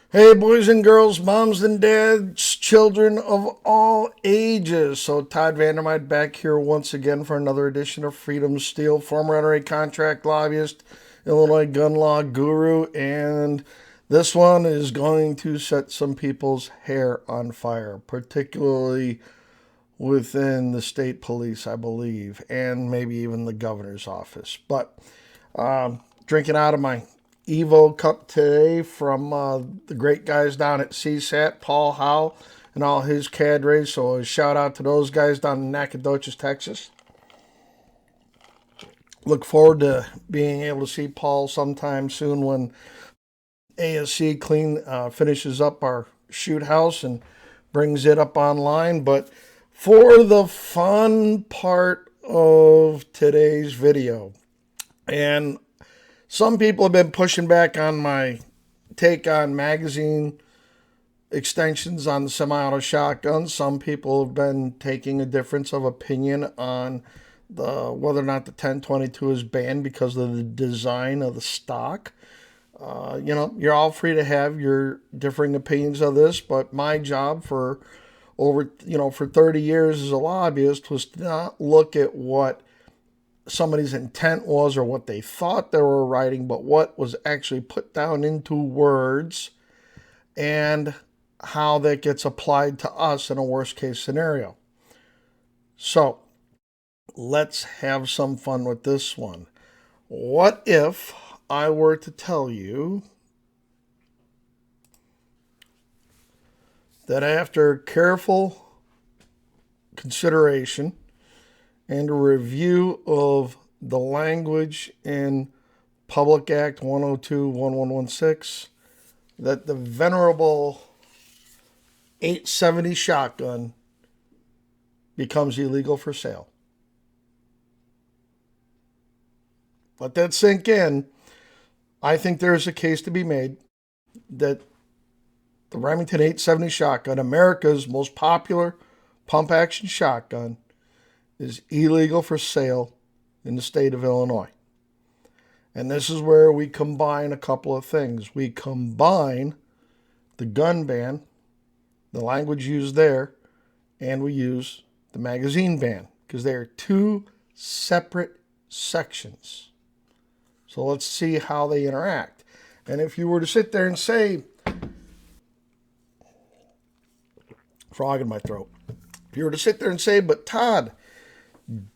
Hey, boys and girls, moms and dads, children of all ages. So, Todd Vandermyde back here once again for another edition of Freedom Steel, former NRA contract lobbyist, Illinois gun law guru, and this one is going to set some people's hair on fire, particularly within the state police, I believe, and maybe even the governor's office. But drinking out of my Evo cup today from the great guys down at CSAT, Paul Howe and all his cadres. So a shout out to those guys down in Nacogdoches, Texas. Look forward to being able to see Paul sometime soon when ASC finishes up our shoot house and brings it up online. But for the fun part of today's video, and some people have been pushing back on my take on magazine extensions on the semi-auto shotguns. Some people have been taking a difference of opinion on whether or not the 1022 is banned because of the design of the stock. You're all free to have your differing opinions of this, but my job for 30 years as a lobbyist was to not look at what somebody's intent was or what they thought they were writing, but what was actually put down into words and how that gets applied to us in a worst case scenario. So let's have some fun with this one. What if I were to tell you that after careful consideration and a review of the language in Public Act 102-1116 that the venerable 870 shotgun becomes illegal for sale? Let that sink in. I think there is a case to be made that the Remington 870 shotgun, America's most popular pump action shotgun, is illegal for sale in the state of Illinois. And this is where we combine a couple of things. We combine the gun ban, the language used there, and we use the magazine ban because they are two separate sections. So let's see how they interact. And if you were to sit there and say, frog in my throat, if you were to sit there and say, but Todd,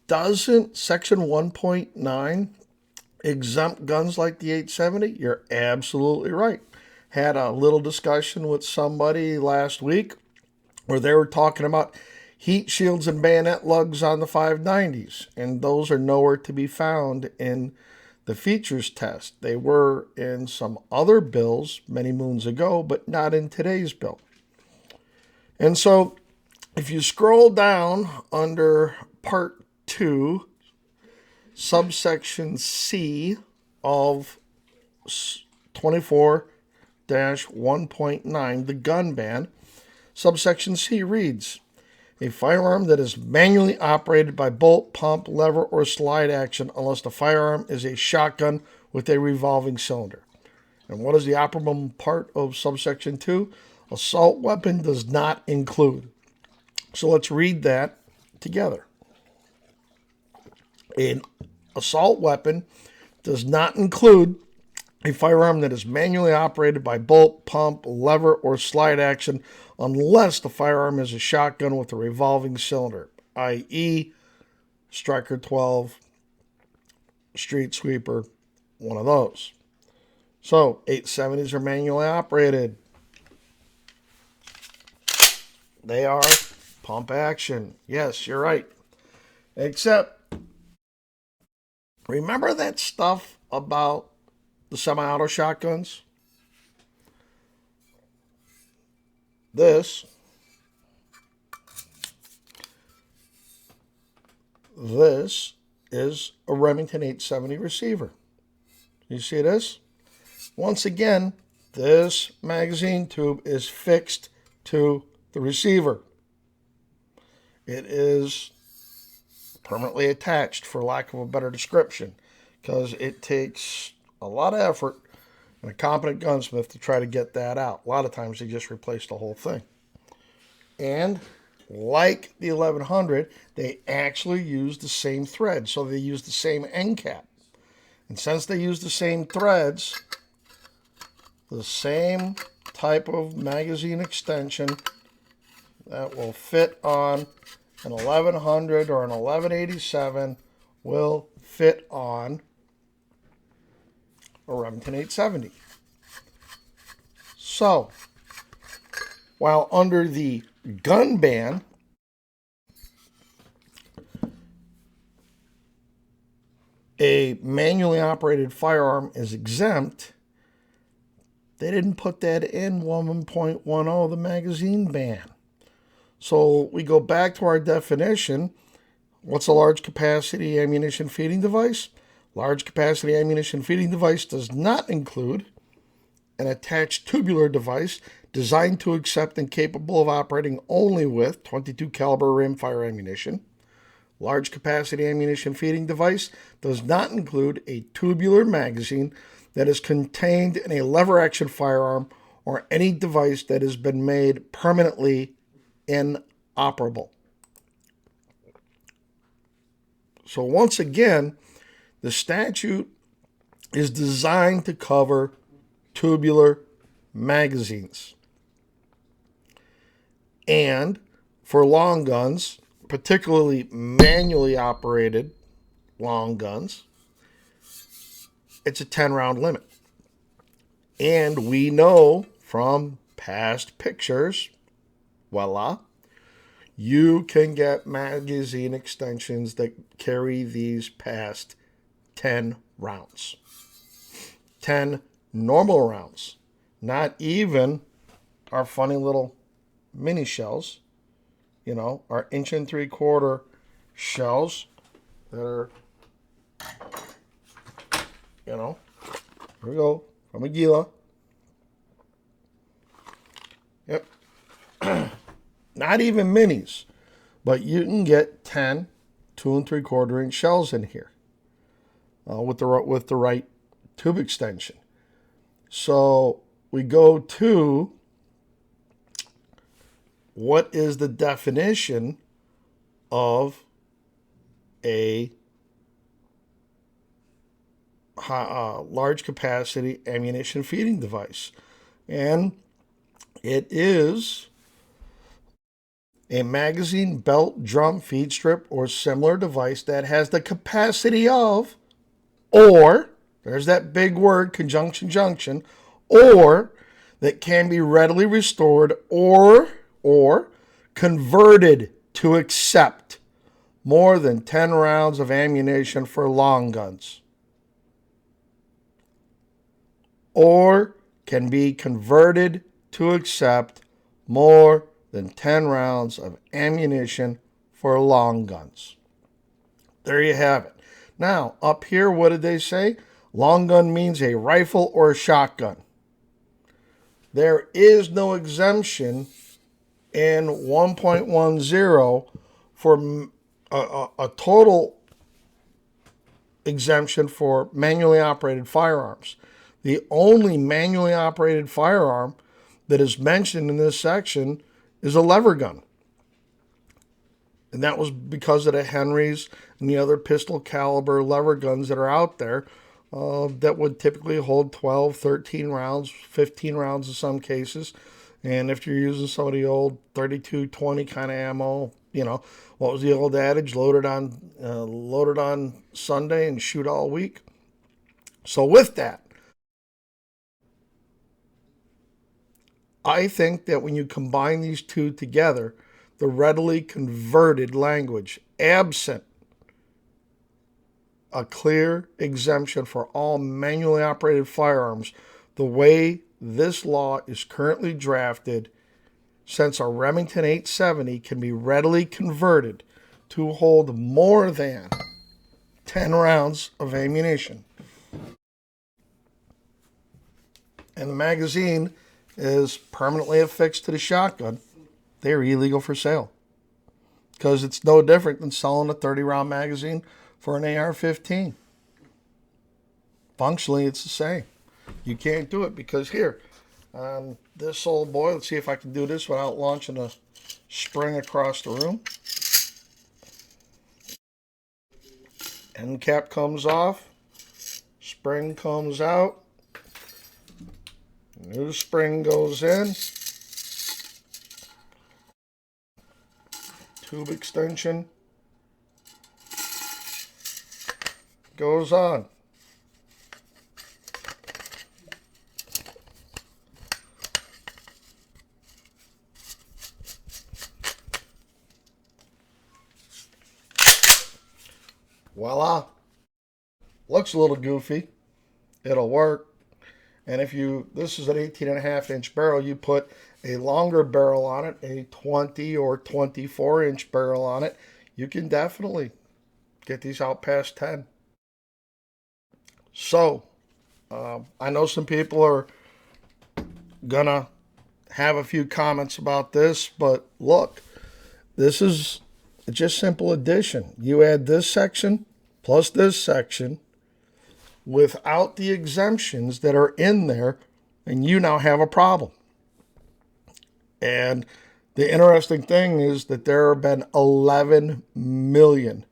doesn't Section 1.9 exempt guns like the 870? You're absolutely right. Had a little discussion with somebody last week where they were talking about heat shields and bayonet lugs on the 590s, and those are nowhere to be found in the features test. They were in some other bills many moons ago, but not in today's bill. And so if you scroll down under Part 2, subsection C of 24-1.9, the gun ban, subsection C reads, a firearm that is manually operated by bolt, pump, lever, or slide action unless the firearm is a shotgun with a revolving cylinder. And what is the operable part of subsection 2? Assault weapon does not include. So let's read that together. An assault weapon does not include a firearm that is manually operated by bolt, pump, lever, or slide action unless the firearm is a shotgun with a revolving cylinder, i.e. Striker 12, Street Sweeper, one of those. So 870s are manually operated. They are pump action. Yes, you're right. Except, remember that stuff about the semi-auto shotguns? This is a Remington 870 receiver. You see this? Once again, this magazine tube is fixed to the receiver. It is permanently attached, for lack of a better description, because it takes a lot of effort and a competent gunsmith to try to get that out. A lot of times they just replace the whole thing. And like the 1100, they actually use the same thread. So they use the same end cap. And since they use the same threads, the same type of magazine extension that will fit on an 1100 or an 1187 will fit on a Remington 870. So, while under the gun ban, a manually operated firearm is exempt, they didn't put that in 1.10, the magazine ban. So we go back to our definition. What's a large capacity ammunition feeding device? Large capacity ammunition feeding device does not include an attached tubular device designed to accept and capable of operating only with .22 caliber rimfire ammunition. Large capacity ammunition feeding device does not include a tubular magazine that is contained in a lever action firearm or any device that has been made permanently inoperable. So once again, the statute is designed to cover tubular magazines. And for long guns, particularly manually operated long guns, it's a 10-round limit. And we know from past pictures, voila, you can get magazine extensions that carry these past 10 rounds. 10 normal rounds. Not even our funny little mini shells, our 1 3/4 shells that are, here we go, from a Gila. Yep. Not even minis, but you can get 10 2 3/4 inch shells in here with the right tube extension. So we go to what is the definition of a large capacity ammunition feeding device, and it is a magazine, belt, drum, feed strip, or similar device that has the capacity of, or, there's that big word, conjunction junction, or that can be readily restored or converted to accept more than 10 rounds of ammunition for long guns. Or can be converted to accept more than 10 rounds of ammunition for long guns. There you have it. Now, up here, what did they say? Long gun means a rifle or a shotgun. There is no exemption in 1.10 for a total exemption for manually operated firearms. The only manually operated firearm that is mentioned in this section is a lever gun. And that was because of the Henrys and the other pistol caliber lever guns that are out there that would typically hold 12, 13 rounds, 15 rounds in some cases. And if you're using some of the old 32-20 kind of ammo, what was the old adage? Loaded on Sunday and shoot all week. So with that, I think that when you combine these two together, the readily converted language, absent a clear exemption for all manually operated firearms, the way this law is currently drafted, since a Remington 870 can be readily converted to hold more than 10 rounds of ammunition. And the magazine is permanently affixed to the shotgun, they're illegal for sale. Because it's no different than selling a 30-round magazine for an AR-15. Functionally, it's the same. You can't do it because here, this old boy, let's see if I can do this without launching a spring across the room. End cap comes off, spring comes out, new spring goes in, tube extension goes on. Voila. Looks a little goofy. It'll work. And if this is an 18.5-inch barrel, you put a longer barrel on it, a 20 or 24-inch barrel on it, you can definitely get these out past 10. So, I know some people are gonna have a few comments about this, but look, this is just simple addition. You add this section plus this section without the exemptions that are in there, and you now have a problem. And the interesting thing is that there have been 11 million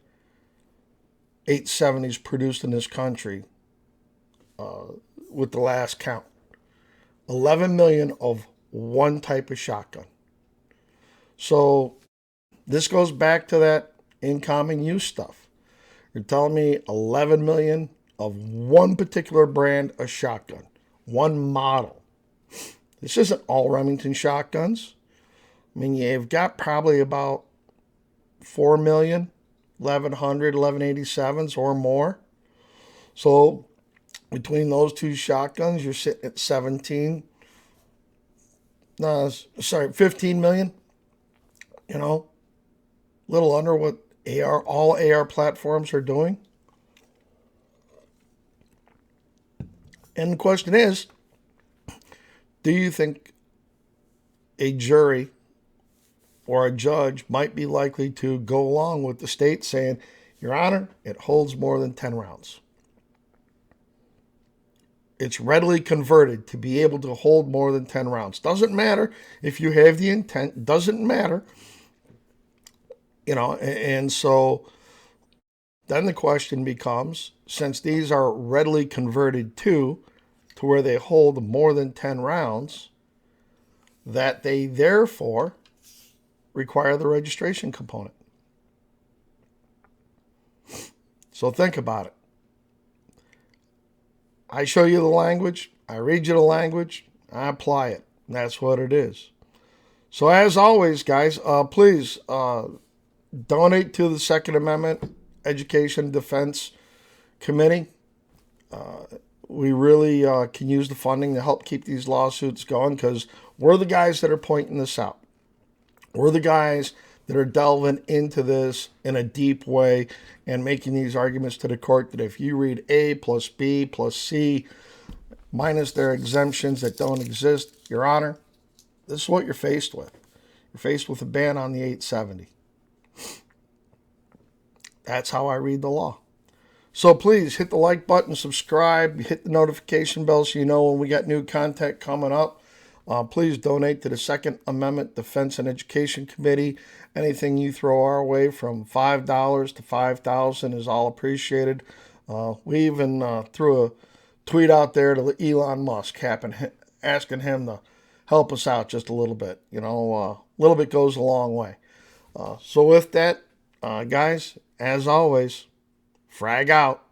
870s produced in this country with the last count. 11 million of one type of shotgun. So this goes back to that in common use stuff. You're telling me 11 million of one particular brand of shotgun, one model. This isn't all Remington shotguns. I mean, you've got probably about 4 million, 1,100, 1187s or more. So between those two shotguns, you're sitting at 15 million. You know, little under what all AR platforms are doing. And the question is, do you think a jury or a judge might be likely to go along with the state saying, Your Honor, it holds more than 10 rounds? It's readily converted to be able to hold more than 10 rounds. Doesn't matter if you have the intent. Doesn't matter. You know, and so then the question becomes, since these are readily converted to where they hold more than 10 rounds, that they therefore require the registration component. So think about it. I show you the language, I read you the language, I apply it. That's what it is. So as always, guys, please donate to the Second Amendment Education Defense Committee. We really can use the funding to help keep these lawsuits going because we're the guys that are pointing this out. We're the guys that are delving into this in a deep way and making these arguments to the court that if you read A plus B plus C minus their exemptions that don't exist, Your Honor, this is what you're faced with. You're faced with a ban on the 870. That's how I read the law. So please hit the like button, subscribe, hit the notification bell so you know when we got new content coming up. Please donate to the Second Amendment Defense and Education Committee. Anything you throw our way from $5 to $5,000 is all appreciated. We even threw a tweet out there to Elon Musk asking him to help us out just a little bit. You know, a little bit goes a long way. So with that, guys, as always, frag out.